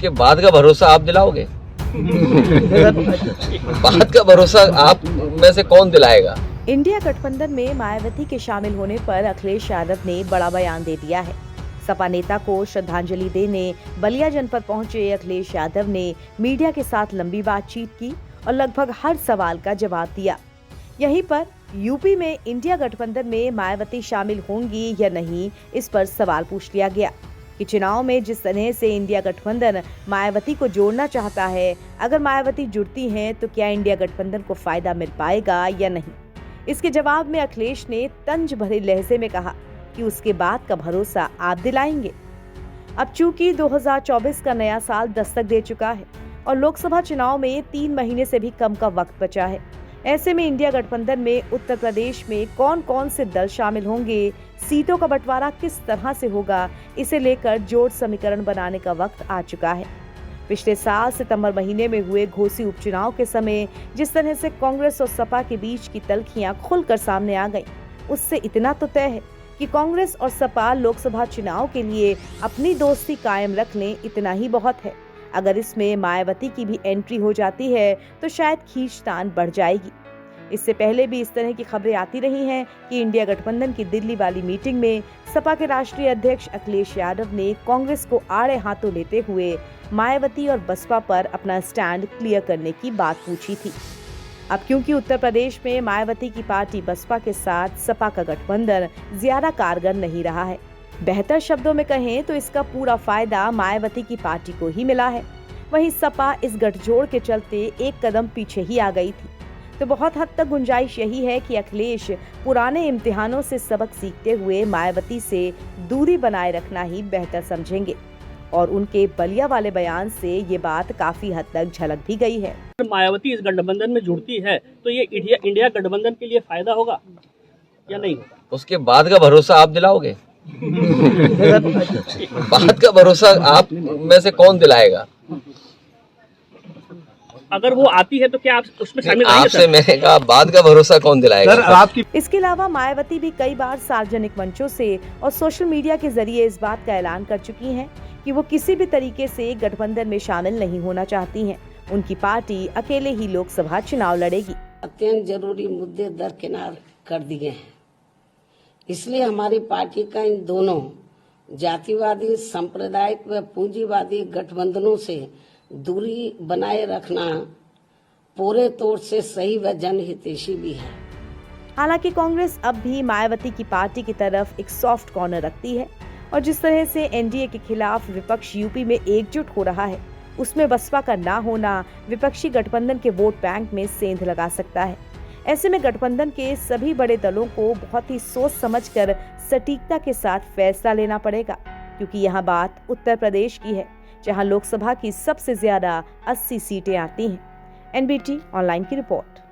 उसके बाद का भरोसा आप दिलाओगे? बाद का भरोसा आप में से कौन दिलाएगा? इंडिया गठबंधन में मायावती के शामिल होने पर अखिलेश यादव ने बड़ा बयान दे दिया है। सपा नेता को श्रद्धांजलि देने बलिया जनपद पहुंचे अखिलेश यादव ने मीडिया के साथ लंबी बातचीत की और लगभग हर सवाल का जवाब दिया। यहीं पर यूपी में इंडिया गठबंधन में मायावती शामिल होंगी या नहीं, इस पर सवाल पूछ लिया गया कि चुनाव में जिस तरह से इंडिया गठबंधन मायावती को जोड़ना चाहता है, अगर मायावती जुड़ती हैं तो क्या इंडिया गठबंधन को फायदा मिल पाएगा या नहीं। इसके जवाब में अखिलेश ने तंज भरे लहजे में कहा कि उसके बाद का भरोसा आप दिलाएंगे। अब चूंकि 2024 का नया साल दस्तक दे चुका है और लोकसभा चुनाव में 3 महीने से भी कम का वक्त बचा है, ऐसे में इंडिया गठबंधन में उत्तर प्रदेश में कौन कौन से दल शामिल होंगे, सीटों का बंटवारा किस तरह से होगा, इसे लेकर जोड़ समीकरण बनाने का वक्त आ चुका है। पिछले साल सितंबर महीने में हुए घोसी उपचुनाव के समय जिस तरह से कांग्रेस और सपा के बीच की तल्खियां खुलकर सामने आ गईं, उससे इतना तो तय है कि कांग्रेस और सपा लोकसभा चुनाव के लिए अपनी दोस्ती कायम रख लें, इतना ही बहुत है। अगर इसमें मायावती की भी एंट्री हो जाती है तो शायद खींचतान बढ़ जाएगी। इससे पहले भी इस तरह की खबरें आती रही हैं कि इंडिया गठबंधन की दिल्ली वाली मीटिंग में सपा के राष्ट्रीय अध्यक्ष अखिलेश यादव ने कांग्रेस को आड़े हाथों लेते हुए मायावती और बसपा पर अपना स्टैंड क्लियर करने की बात पूछी थी। अब क्योंकि उत्तर प्रदेश में मायावती की पार्टी बसपा के साथ सपा का गठबंधन ज्यादा कारगर नहीं रहा है, बेहतर शब्दों में कहें तो इसका पूरा फायदा मायावती की पार्टी को ही मिला है। वहीं सपा इस गठजोड़ के चलते एक कदम पीछे ही आ गई थी। तो बहुत हद तक गुंजाइश यही है कि अखिलेश पुराने इम्तिहानों से सबक सीखते हुए मायावती से दूरी बनाए रखना ही बेहतर समझेंगे और उनके बलिया वाले बयान से ये बात काफी हद तक झलक भी गई है। मायावती इस गठबंधन में जुड़ती है तो ये इंडिया गठबंधन के लिए फायदा होगा या नहीं होगा? उसके बाद का भरोसा आप दिलाओगे? बाद का भरोसा आप में से कौन दिलाएगा? अगर वो आती है तो क्या आप उसमें शामिल रहेंगे? आपसे मैंने कहा बाद का भरोसा कौन दिलाएगा? इसके अलावा मायावती भी कई बार सार्वजनिक मंचों से और सोशल मीडिया के जरिए इस बात का ऐलान कर चुकी हैं कि वो किसी भी तरीके से गठबंधन में शामिल नहीं होना चाहती हैं। उनकी पार्टी अकेले ही लोकसभा चुनाव लड़ेगी। अत्यंत जरूरी मुद्दे दरकिनार कर दिए हैं, इसलिए हमारी पार्टी का इन दोनों जातिवादी, सांप्रदायिक व पूंजीवादी गठबंधनों से दूरी बनाए रखना पूरे तौर से सही व जनहितैषी भी है। हालांकि कांग्रेस अब भी मायावती की पार्टी की तरफ एक सॉफ्ट कॉर्नर रखती है और जिस तरह से एनडीए के खिलाफ विपक्ष यूपी में एकजुट हो रहा है, उसमें बसपा का ना होना विपक्षी गठबंधन के वोट बैंक में सेंध लगा सकता है। ऐसे में गठबंधन के सभी बड़े दलों को बहुत ही सोच समझकर सटीकता के साथ फैसला लेना पड़ेगा, क्योंकि यहाँ बात उत्तर प्रदेश की है, जहां लोकसभा की सबसे ज्यादा 80 सीटें आती हैं। एनबीटी ऑनलाइन की रिपोर्ट।